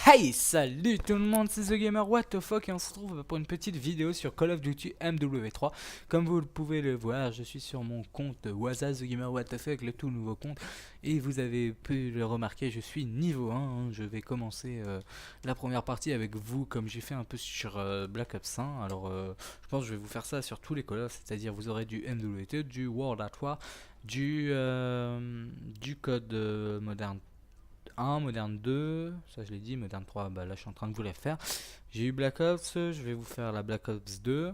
Hey, salut tout le monde, c'est The Gamer What the fuck et on se retrouve pour une petite vidéo sur Call of Duty MW3. Comme vous pouvez le voir, je suis sur mon compte Waza The Gamer What the fuck, le tout nouveau compte. Et vous avez pu le remarquer, je suis niveau 1, hein. Je vais commencer la première partie avec vous comme j'ai fait un peu sur Black Ops 1. Alors je pense que je vais vous faire ça sur tous les Call of, c'est-à-dire vous aurez du MW2, du World at War, du code moderne 1, Modern 2, ça je l'ai dit, Modern 3, bah là je suis en train de vous les faire. J'ai eu Black Ops, je vais vous faire la Black Ops 2.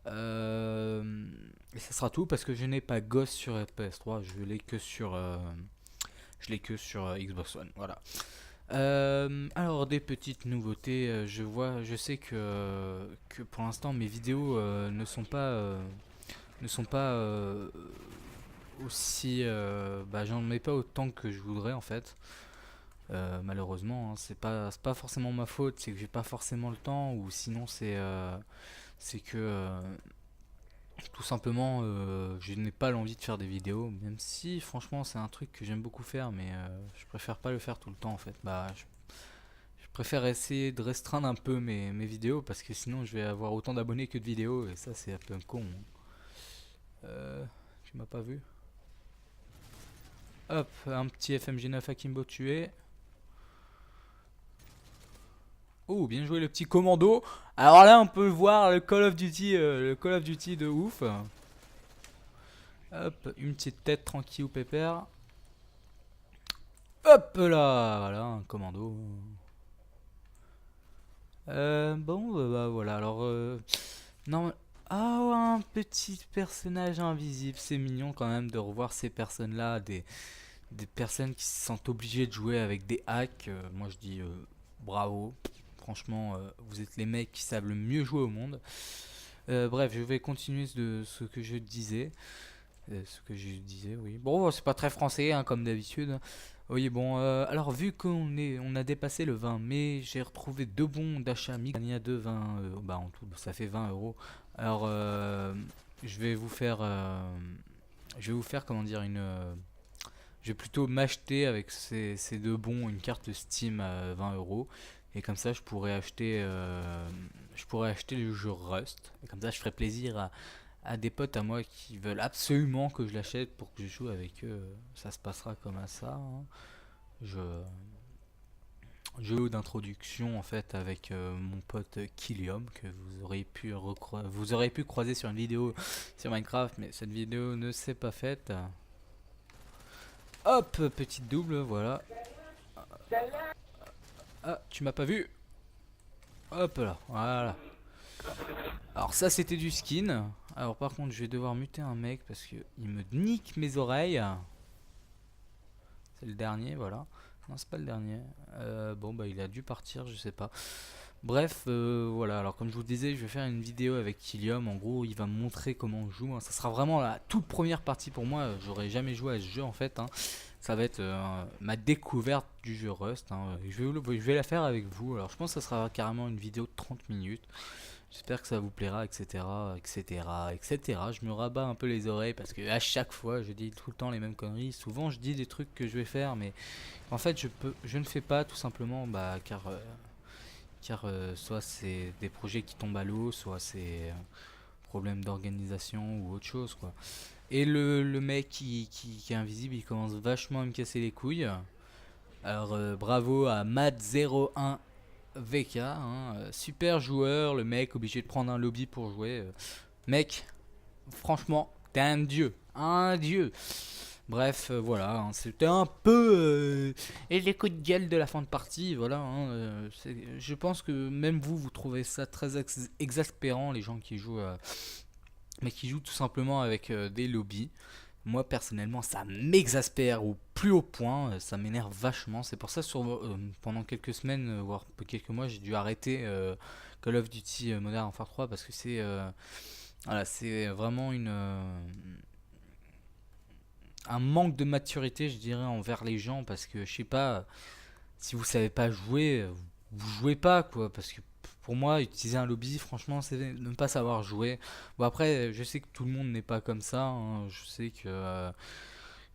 Et ça sera tout parce que je n'ai pas Ghost sur PS3, je l'ai que sur Xbox One, voilà. Alors des petites nouveautés, je sais que pour l'instant mes vidéos ne sont pas aussi, bah j'en mets pas autant que je voudrais en fait. Malheureusement, hein, c'est pas forcément ma faute, c'est que j'ai pas forcément le temps, ou sinon c'est que tout simplement je n'ai pas l'envie de faire des vidéos, même si franchement c'est un truc que j'aime beaucoup faire, mais je préfère pas le faire tout le temps en fait. Je préfère essayer de restreindre un peu mes vidéos parce que sinon je vais avoir autant d'abonnés que de vidéos et ça c'est un peu con, hein. Tu m'as pas vu? Hop, un petit FMG9 Akimbo tué. Oh, bien joué le petit commando. Alors là, on peut voir le Call of Duty de ouf. Hop, une petite tête tranquille ou pépère. Hop là, voilà, un commando. Bon, bah, voilà, alors... non, ah, un petit personnage invisible. C'est mignon quand même de revoir ces personnes-là. Des personnes qui se sentent obligées de jouer avec des hacks. Moi, je dis bravo. Franchement, vous êtes les mecs qui savent le mieux jouer au monde. Bref, je vais continuer de ce que je disais. Oui. Bon, c'est pas très français, hein, comme d'habitude. Oui, bon, alors vu on a dépassé le 20 mai, j'ai retrouvé deux bons d'achat Migania de 20 bah en tout, ça fait 20 euros. Alors, je vais vous faire, comment dire, je vais plutôt m'acheter avec ces deux bons une carte Steam à 20 euros. Et comme ça, je pourrais acheter le jeu Rust. Et comme ça, je ferai plaisir à des potes à moi qui veulent absolument que je l'achète pour que je joue avec eux. Ça se passera comme ça, hein. Je Jeu d'introduction en fait avec mon pote Kilium que vous aurez pu croiser sur une vidéo sur Minecraft, mais cette vidéo ne s'est pas faite. Hop, petite double, voilà. Ah, tu m'as pas vu. Hop là, voilà. Alors ça c'était du skin. Alors par contre je vais devoir muter un mec parce que il me nique mes oreilles. C'est le dernier, voilà. Non, c'est pas le dernier. Bon bah il a dû partir, je sais pas. Bref, voilà. Alors comme je vous disais, je vais faire une vidéo avec Kilium. En gros, il va me montrer comment on joue, hein. Ça sera vraiment la toute première partie pour moi. J'aurais jamais joué à ce jeu en fait, hein. Ça va être ma découverte du jeu Rust, hein. Je vais la faire avec vous. Alors je pense que ça sera carrément une vidéo de 30 minutes. J'espère que ça vous plaira, etc., etc., etc. Je me rabats un peu les oreilles parce que à chaque fois, je dis tout le temps les mêmes conneries. Souvent, je dis des trucs que je vais faire, mais en fait, je ne fais pas tout simplement, bah, car soit c'est des projets qui tombent à l'eau, soit c'est problème d'organisation ou autre chose, quoi. Et le mec qui est invisible, il commence vachement à me casser les couilles. Alors bravo à Matt01 VK, hein, super joueur, le mec obligé de prendre un lobby pour jouer. Mec, franchement, t'es un dieu, un dieu. Bref, voilà, hein, c'était un peu les coups de gueule de la fin de partie, voilà, hein, je pense que même vous trouvez ça très exaspérant, les gens qui jouent, mais qui jouent tout simplement avec des lobbies. Moi personnellement, ça m'exaspère au plus haut point, ça m'énerve vachement. C'est pour ça pendant quelques semaines, voire quelques mois, j'ai dû arrêter Call of Duty Modern Warfare 3 parce que c'est vraiment un manque de maturité, je dirais, envers les gens parce que je sais pas, si vous savez pas jouer, vous jouez pas quoi. Parce que pour moi, utiliser un lobby, franchement, c'est ne pas savoir jouer. Bon après, je sais que tout le monde n'est pas comme ça, hein. Je sais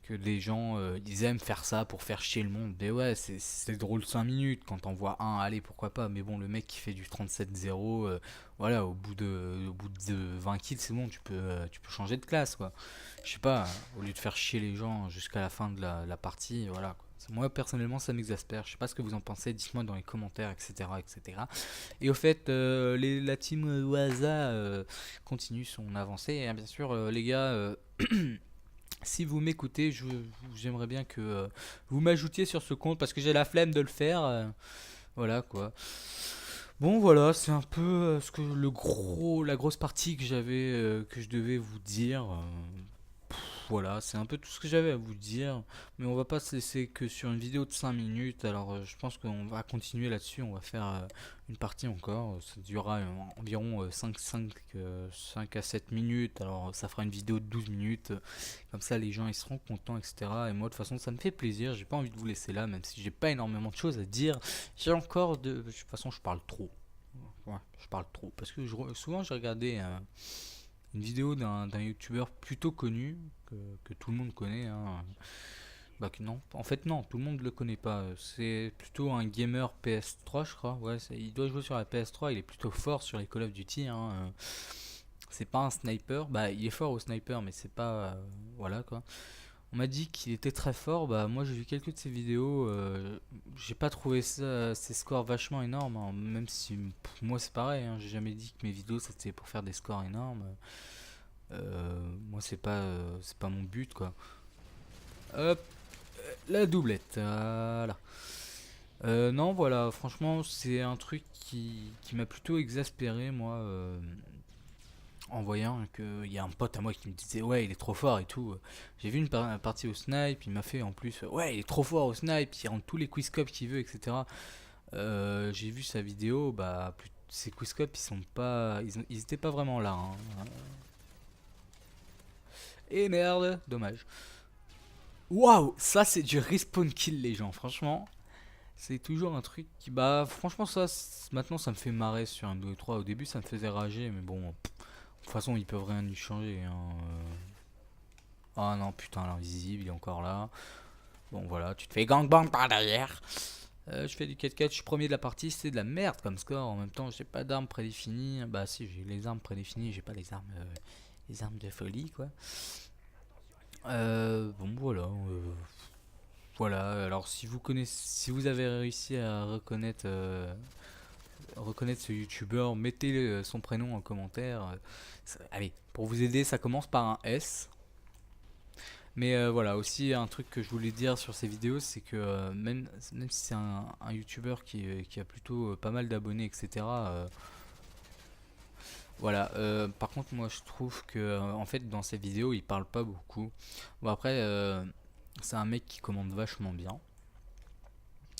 que les gens ils aiment faire ça pour faire chier le monde. Mais ouais, c'est drôle 5 minutes quand t'en vois un, allez pourquoi pas. Mais bon, le mec qui fait du 37-0, voilà, au bout de 20 kills, c'est bon, tu peux changer de classe quoi. Je sais pas, au lieu de faire chier les gens jusqu'à la fin de la partie, voilà quoi. Moi personnellement ça m'exaspère, je sais pas ce que vous en pensez, dites-moi dans les commentaires, etc. etc. Et au fait, la team Waza continue son avancée. Et bien sûr, les gars, si vous m'écoutez, j'aimerais bien que vous m'ajoutiez sur ce compte parce que j'ai la flemme de le faire. Voilà quoi. Bon voilà, c'est un peu la grosse partie que je devais vous dire. Voilà, c'est un peu tout ce que j'avais à vous dire. Mais on va pas se laisser que sur une vidéo de 5 minutes. Alors je pense qu'on va continuer là-dessus. On va faire une partie encore. Ça durera environ 5 à 7 minutes. Alors ça fera une vidéo de 12 minutes. Comme ça les gens ils seront contents, etc. Et moi de toute façon ça me fait plaisir. J'ai pas envie de vous laisser là, même si j'ai pas énormément de choses à dire. J'ai encore de... De toute façon je parle trop. Ouais, je parle trop. Parce que souvent j'ai regardé une vidéo d'un youtubeur plutôt connu que tout le monde connaît. Hein. Bah que non, en fait non, tout le monde le connaît pas. C'est plutôt un gamer PS3 je crois. Ouais, il doit jouer sur la PS3, il est plutôt fort sur les Call of Duty. Hein. C'est pas un sniper, bah il est fort au sniper mais c'est pas... voilà quoi. On m'a dit qu'il était très fort, bah moi j'ai vu quelques de ses vidéos, j'ai pas trouvé ses scores vachement énormes, hein, même si moi c'est pareil, hein, j'ai jamais dit que mes vidéos c'était pour faire des scores énormes. Moi c'est pas mon but quoi. Hop, la doublette, voilà. Non voilà, franchement c'est un truc qui m'a plutôt exaspéré moi. En voyant qu'il y a un pote à moi qui me disait ouais il est trop fort et tout. J'ai vu une partie au snipe, il m'a fait en plus ouais il est trop fort au snipe, il rentre tous les quizscopes qu'il veut, etc. J'ai vu sa vidéo, bah ces quizscopes ils sont pas, ils étaient pas vraiment là. Hein. Et merde, dommage. Waouh, ça c'est du respawn kill les gens, franchement. C'est toujours un truc qui, bah franchement ça, maintenant ça me fait marrer sur un 2 et 3. Au début ça me faisait rager, mais bon, de toute façon ils peuvent rien y changer. Hein. Ah non, putain, l'invisible, il est encore là. Bon, voilà, tu te fais gangbang par derrière. Je fais du 4-4, je suis premier de la partie, c'est de la merde comme score. En même temps, j'ai pas d'armes prédéfinies. Bah, si, j'ai les armes prédéfinies, j'ai pas les armes de folie, quoi. Bon, voilà. Voilà, alors si vous connaissez, si vous avez réussi à reconnaître ce youtubeur, mettez son prénom en commentaire. Allez, pour vous aider, ça commence par un S. Mais voilà, aussi un truc que je voulais dire sur ces vidéos, c'est que même si c'est un YouTuber qui a plutôt pas mal d'abonnés, etc. Voilà, par contre moi je trouve que en fait dans ses vidéos il parle pas beaucoup. Bon après c'est un mec qui commande vachement bien.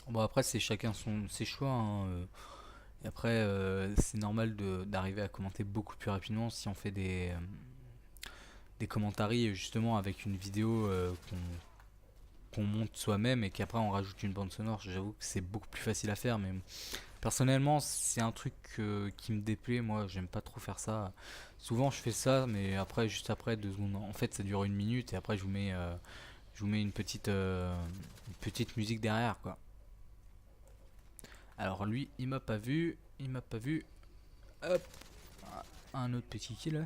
Bon après c'est chacun ses choix. Hein, et après c'est normal d'arriver à commenter beaucoup plus rapidement si on fait des commentaries justement avec une vidéo qu'on monte soi-même et qu'après on rajoute une bande sonore. J'avoue que c'est beaucoup plus facile à faire, mais personnellement c'est un truc qui me déplaît. Moi j'aime pas trop faire ça. Souvent je fais ça, mais après juste après 2 secondes, en fait ça dure 1 minute et après je vous mets une petite musique derrière quoi. Alors lui il m'a pas vu. Hop, un autre petit kill.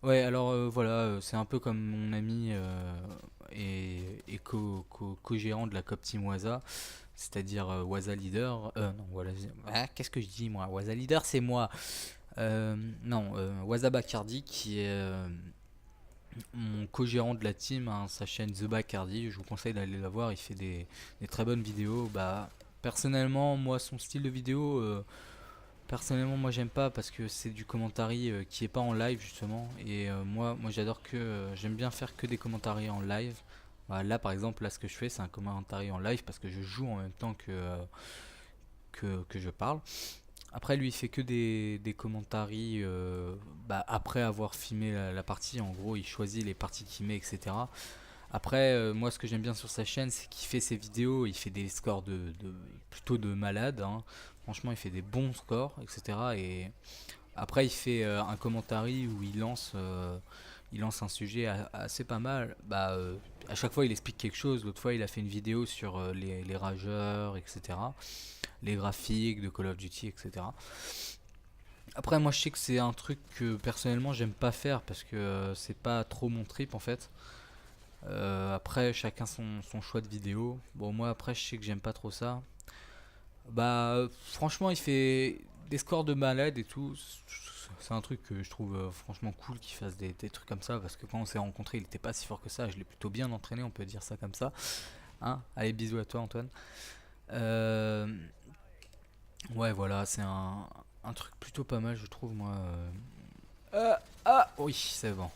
Ouais, alors voilà, c'est un peu comme mon ami et co-gérant de la Cop Team Waza, c'est-à-dire Waza Leader. Non, voilà, qu'est-ce que je dis moi? Waza Leader, c'est moi. Non, Waza Bacardi qui est mon co-gérant de la team, hein, sa chaîne The Bacardi. Je vous conseille d'aller la voir, il fait des très bonnes vidéos. Bah, personnellement, moi, son style de vidéo. Personnellement, moi j'aime pas parce que c'est du commentary qui est pas en live justement. Et moi j'adore j'aime bien faire que des commentaries en live. Voilà, là par exemple, là ce que je fais c'est un commentary en live parce que je joue en même temps que je parle. Après lui il fait que des commentaries bah, après avoir filmé la partie. En gros il choisit les parties qu'il met, etc. Après moi ce que j'aime bien sur sa chaîne c'est qu'il fait ses vidéos, il fait des scores plutôt de malade. Hein. Franchement il fait des bons scores, etc. Et après il fait un commentary où il lance il lance un sujet assez pas mal, bah à chaque fois il explique quelque chose. L'autre fois il a fait une vidéo sur les rageurs, etc. Les graphiques de Call of Duty, etc. Après moi je sais que c'est un truc que personnellement j'aime pas faire parce que c'est pas trop mon trip en fait. Après chacun son choix de vidéo. Bon moi après je sais que j'aime pas trop ça. Bah franchement il fait des scores de malade et tout. C'est un truc que je trouve franchement cool qu'il fasse des trucs comme ça parce que quand on s'est rencontrés il était pas si fort que ça. Je l'ai plutôt bien entraîné, on peut dire ça comme ça. Hein, allez bisous à toi Antoine. Euh, ouais voilà c'est un truc plutôt pas mal je trouve moi. Ah oui c'est bon.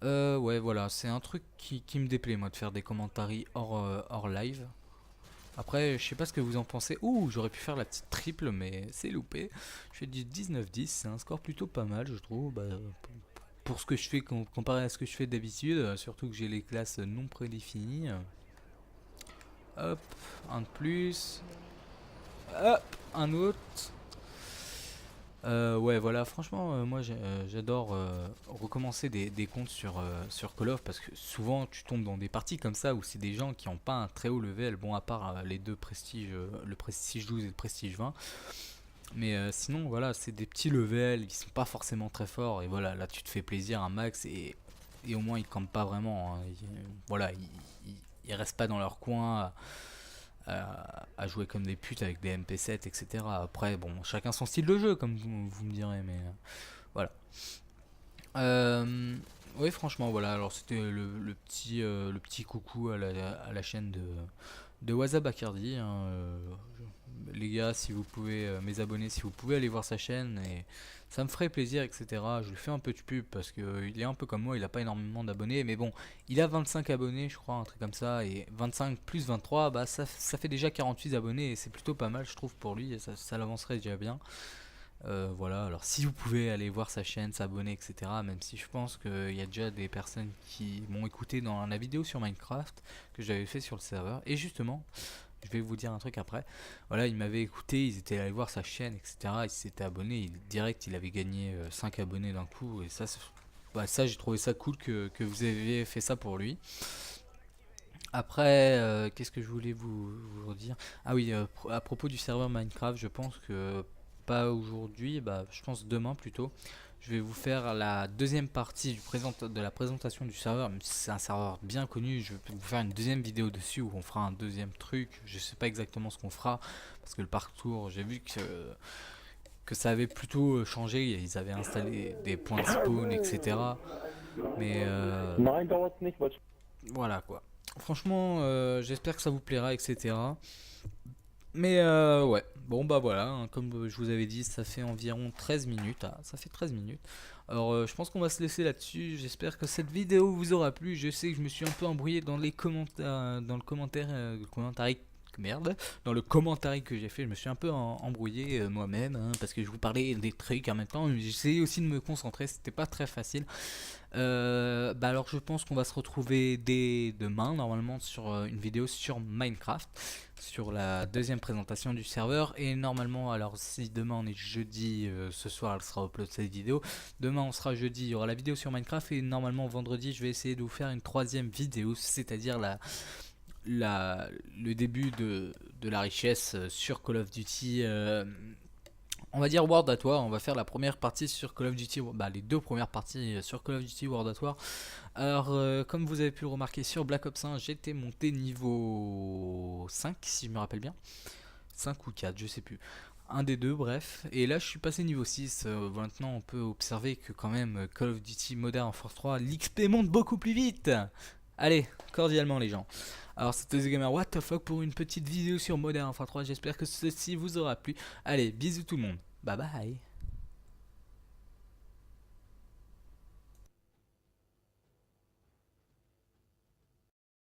Ouais voilà c'est un truc qui me déplaît moi de faire des commentaires hors live. Après, je sais pas ce que vous en pensez. Ouh, j'aurais pu faire la petite triple, mais c'est loupé. Je fais du 19-10, c'est un score plutôt pas mal, je trouve. Bah, pour ce que je fais, comparé à ce que je fais d'habitude, surtout que j'ai les classes non prédéfinies. Hop, un de plus. Hop, un autre. Ouais, voilà, franchement, moi j'adore recommencer des comptes sur Call of parce que souvent tu tombes dans des parties comme ça où c'est des gens qui n'ont pas un très haut level, bon, à part les deux prestiges, le prestige 12 et le prestige 20. Mais sinon, voilà, c'est des petits levels, ils sont pas forcément très forts et voilà, là tu te fais plaisir un max et au moins ils campent pas vraiment. Hein. Voilà, ils restent pas dans leur coin à jouer comme des putes avec des MP7, etc. Après, bon, chacun son style de jeu, comme vous me direz, mais voilà. Euh, oui, franchement, voilà. Alors, c'était le petit coucou à la chaîne de Waza Bacardi. Hein, les gars, si vous pouvez, mes abonnés, si vous pouvez aller voir sa chaîne, et ça me ferait plaisir, etc. Je lui fais un peu de pub parce que il est un peu comme moi, il a pas énormément d'abonnés, mais bon, il a 25 abonnés, je crois, un truc comme ça, et 25 plus 23, bah ça fait déjà 48 abonnés, et c'est plutôt pas mal, je trouve, pour lui, et ça l'avancerait déjà bien. Voilà, alors si vous pouvez aller voir sa chaîne, s'abonner, etc. Même si je pense qu'il y a déjà des personnes qui m'ont écouté dans la vidéo sur Minecraft que j'avais fait sur le serveur. Et justement, je vais vous dire un truc après. Voilà, ils m'avaient écouté, ils étaient allés voir sa chaîne, etc. Ils s'étaient abonnés. Direct, il avait gagné 5 abonnés d'un coup. Et ça, bah, ça j'ai trouvé ça cool que vous ayez fait ça pour lui. Après, qu'est-ce que je voulais vous dire? Ah oui, à propos du serveur Minecraft, je pense que pas aujourd'hui, bah, je pense demain plutôt. Je vais vous faire la deuxième partie de la présentation du serveur, même si c'est un serveur bien connu. Je vais vous faire une deuxième vidéo dessus où on fera un deuxième truc. Je sais pas exactement ce qu'on fera parce que le parcours, j'ai vu que ça avait plutôt changé. Ils avaient installé des points de spawn, etc. Mais Nein, dauert nicht, weil voilà quoi. Franchement, j'espère que ça vous plaira, etc. Mais ouais, bon bah voilà, hein, comme je vous avais dit, ça fait environ 13 minutes. Ah, ça fait 13 minutes. Alors je pense qu'on va se laisser là-dessus. J'espère que cette vidéo vous aura plu. Je sais que je me suis un peu embrouillé dans les commentaires, merde, dans le commentaire que j'ai fait, je me suis un peu embrouillé moi-même hein, parce que je vous parlais des trucs en même temps. J'essayais aussi de me concentrer, c'était pas très facile. Bah alors je pense qu'on va se retrouver dès demain normalement sur une vidéo sur Minecraft, sur la deuxième présentation du serveur. Et normalement, alors si demain on est jeudi, ce soir elle sera upload cette vidéo. Demain on sera jeudi, il y aura la vidéo sur Minecraft. Et normalement vendredi je vais essayer de vous faire une troisième vidéo, c'est-à-dire le début de la richesse sur Call of Duty. On va dire World at War, on va faire la première partie sur Call of Duty, bah les deux premières parties sur Call of Duty World at War. Alors comme vous avez pu le remarquer sur Black Ops 1, j'étais monté niveau 5 si je me rappelle bien. 5 ou 4, je sais plus. Un des deux, bref. Et là je suis passé niveau 6, maintenant on peut observer que quand même Call of Duty Modern Warfare 3, l'XP monte beaucoup plus vite. Allez, cordialement les gens. Alors c'était The Gamer What the fuck pour une petite vidéo sur Modern Warfare 3, j'espère que ceci vous aura plu. Allez, bisous tout le monde, bye bye.